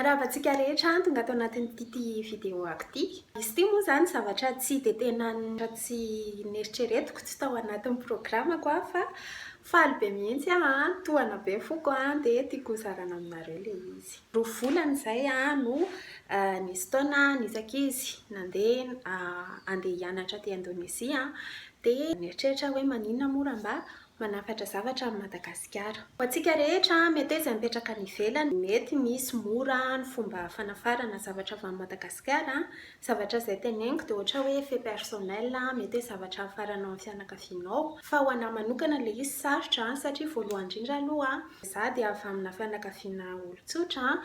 Ravantsika rehetra tonga ato anatin'ity videoako ity. Izy ity moa zany zavatra tsy dia tena tsy neritreretiko tsy tao anatin'ny programako fa faly be mihitsy tohana be foko dia tiako zarana aminareo le izy. Roa volana izay no nisy taona nisaka izy andeha hianatra aty Indonezia dia nieritreritra hoe maninona mora mba manafatra zavatra amin'ny Madagasikara. Ho antsika rehetra mety hoe izay mipetraka any ivelany mety misy mora ny fomba fanafarana zavatra avy amin'ny Madagasikara. Zavatra izay teneniko dia ohatra hoe fait personnel, mety hoe zavatra hafaranao amin'ny fianakavianao. Fa ho anahy manokana ilay izy sarotra satria voalohany indrindra aloha za dia avy amina fianakaviana olon-tsotra.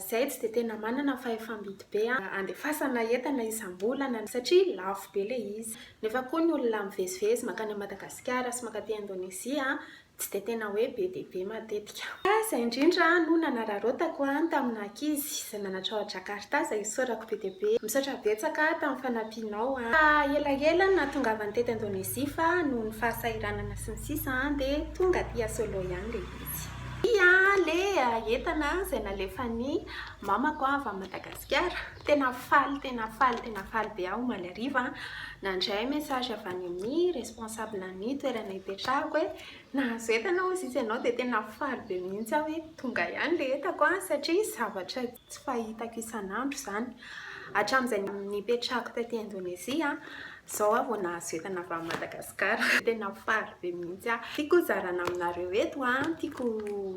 Zay tsy dia tena manana fahefa-midy be andefasana entana isam-bolana satria lafo be ilay izy. Nefa koa ny olona mivezivezy makany Madagasikara sy makaty Indonezia tsy dia tena hoe be dia be matetika. Izay indrindra no nanararaotako tamina ankizy izay nanatra ao Jakarta izay isaorako be dia be. Misaotra betsaka tamin'ny fanampianao. Ela natongavany teto Indonezia fa noho ny fahasahiranana sy ny sisa dia tonga aty solo ihany le izy. Le entana izay nalefan'ny mamako avy amin'ny Madagasikara. Tena faly be aho omaly hariva. Nandray message avy any amin'ny responsable ny toerana hipetrahako hoe nahazo entana hozy izy ianao dia tena faly be mihitsy aho hoe tonga ihany le entako satria zavatra tsy fahitako isan'andro izany. Hatramin'izay nipetrahako taty Indonezia zao aho vao nahazo entana avy amin'ny Madagasikara. Tena faly be mihitsy aho. Tiako zarana aminareo eto tiako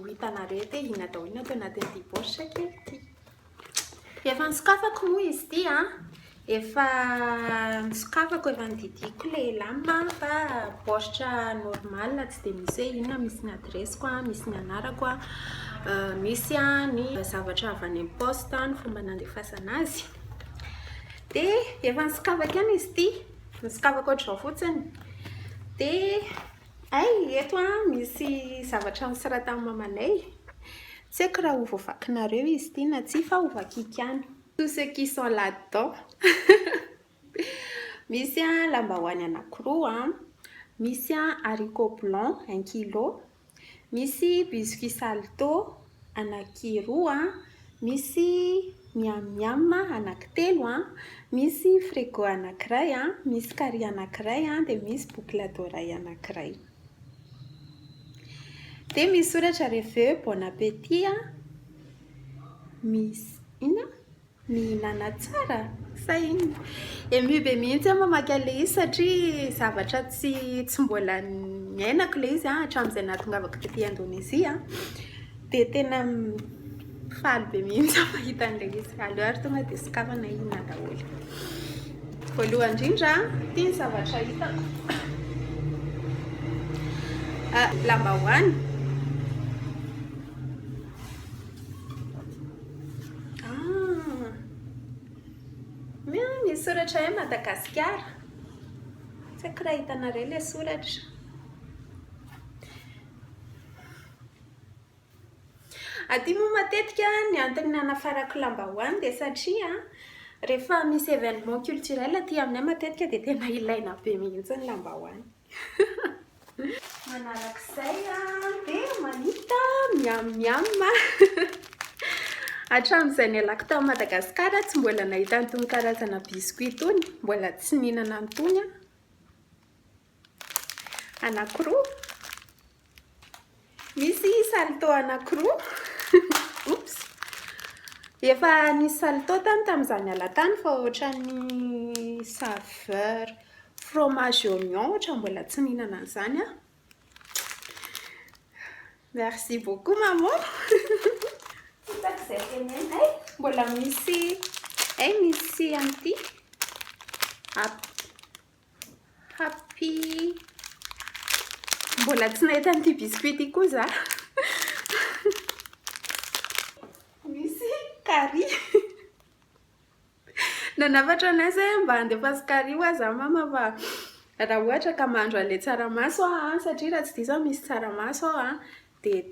hitanareo hoe ina daholo ina tao anatin'ity baoritra kely ity. Efa nisokafako moa izy ity efa nisokafako efa nididiko le lamba fa baoritra normal tsy dia misy hoe inona misy ny adresiko misy ny anarako misy ny zavatra avy any amin'ny poste ny fomba nandefasana azy. Dia efa nisokafako ihany izy ity. Nisokafako ohatr'izao fotsiny. Dia eto misy zavatra nosoratan'i mamanay. Tsy haiko raha ho voavakinareo izy ity na tsy fa ho vakiako ihany. Tous ceux qui sont là-dedans. Misy lambahoany anankiroa, misy haricot blanc 1 kilo, misy biscuit salto anankiroa, misy miam anankitelo, misy frigo anankiray, misy carry anankiray dia misy boucle d'oreille anankiray. Dia misy soratra reveux bon appétit, misy ina mihinana tsara sa iny. Emy be mihitsy mamaky an'ilay izy satria zavatra tsy mbola niainako ilay izy hatramin'izay nahatongavako taty Indonezia dia tena faly be mihitsy mahita an'ilay izy. Aleo ary tonga dia sokafana ina daholo. Voalohany indrindra ity ny zavatra hitako. Lambahoany. Misy soratra hoe Madagasikara. Tsy haiko raha hitanareo ilay soratra. Aty moa matetika ny antony nanafarako lambahoany dia satria rehefa misy événement culturel aty aminay matetika dia tena ilaina be mihitsy ny lambahoany. Manarak'izay dia manita miam. Hatramin'izay nialako tao Madagasikara tsy mbola nahita an'itony karazana biscuit itony, mbola tsy nihinana an'itony anankiroa. Misy salto anankiroa. Oops. Efa nisy salto tamin'izany alatany fa ohatran'ny saveur fromage oignon ohatra mbola tsy nihinana an'izany Merci beaucoup maman. Hitako izay tenena mbola misy misy an'ity happy mbola tsy nahita an'ity biscuit ity koa za. Misy curry. Nanavatra anazy mba andefasy curry ho aza mama fa raha ohatra ka mahandro an'ilay tsaramaso satria raha tsy diso misy tsaramaso dia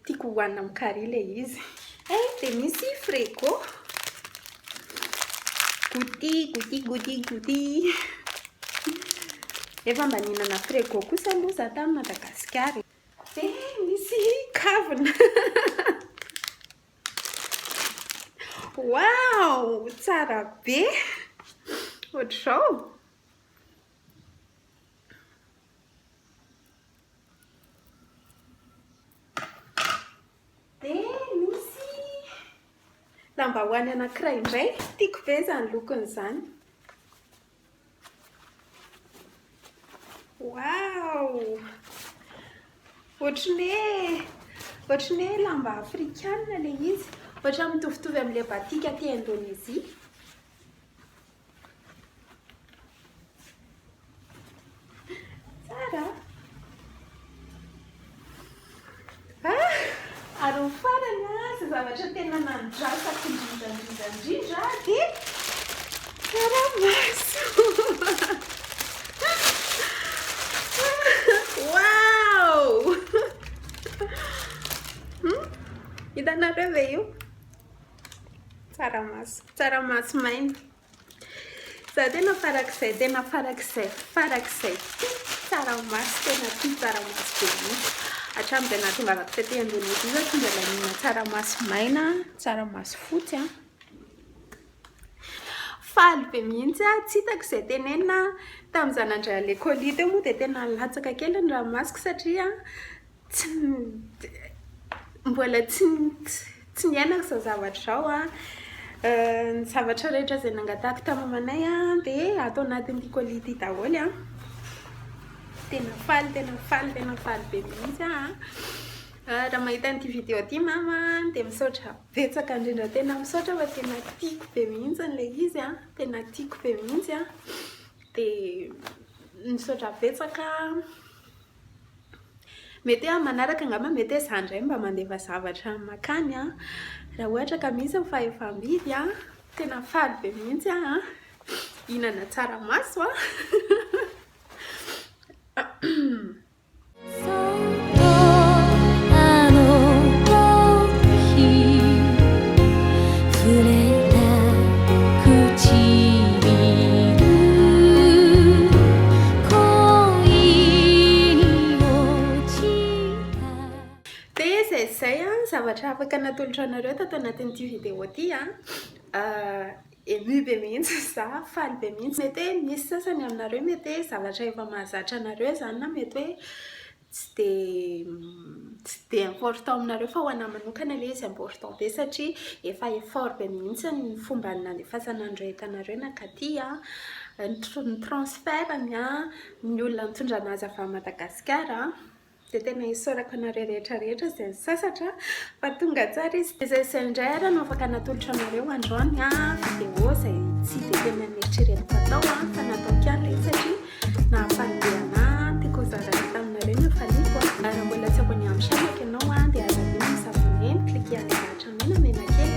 tiako hohanina amin'ny curry ilay izy. Dia misy frego. Gouti. Efa mba nihinana frego kosa aloha za tamin'ny Madagasikara. Dia misy kavina. Wow, tsara be. Ohatr'izao. Dia misy lambahoany anankiray indray. Tiako be izany lokon'izany. Wow! Ohatran'ny hoe lamba afrikanina ilay izy. Ohatra mitovitovy amin'ilay batika aty Indonezia. Tsara! Ary ny farany izay zavatra tena nandrasako indrindra dia tsaramaso. Wow! Hitanareo ve io? Tsaramaso maina. Za tena farak'izay tsaramaso tena tia tsaramaso be mihitsy. Hatramin'ny dia nahatonga avako taty Indonezia za tsy mbola nihinana tsaramaso maina, tsaramaso fotsy faly be mihitsy tsy hitako izay tenenina tamin'iza nandray alekôly teo moa dia tena latsaka kely ny ranomasoko satria mbola tsy niainako izao zavatra izao ny zavatra rehetra izay nangatahako tamamanay dia atao anatin'ity kôly daholo tena faly be mihitsy raha mahita an'ity vidéo ity mama dia misaotra betsaka indrindra tena misaotra fa tena tiako be mihitsy an'ilay izy tena tiako be mihitsy dia misaotra betsaka. Mety manaraka angamba mety hoe za indray mba mandefa zavatra makany raha ohatra ka misy fahefa-midy tena faly be mihitsy hihinana tsaramaso zavatra afaka natolotra anareo tato anatin'ity vidéo ity ému be mihitsy za, faly be mihitsy. Mety hoe misy sasany aminareo mety hoe zavatra efa mahazatra anareo zany na mety hoe tsy dia important aminareo fa ho anahy manokana ilay izy important be satria efa effort be mihitsy ny fomba nandefasana andro entanareo nakaty ny transfertny ny olona mitondra anazy avy Madagasikara dia tena isaorako anareo rehetrarehetra izay sasatra fa tonga tsara izy. Izay indray ary no afaka natolotra anareo androany vidéo izay tsy dia tena nieritreretiko atao fa natao kiana izy satria nahafaly anahy tiako zaraza taminareo no faliko raha mbola tsy abonné amin'ny chaîne ianao dia azadino misabonné cliquer an'ilay mena kely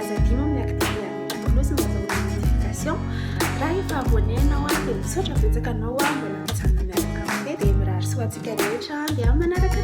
azadino miactiver ny cloche mba ahazoana notification raha efa abonné anao dia misaotra betsaka anao mbola mijanona miaraka aminay dia mirary soa antsika rehetra dia manaraka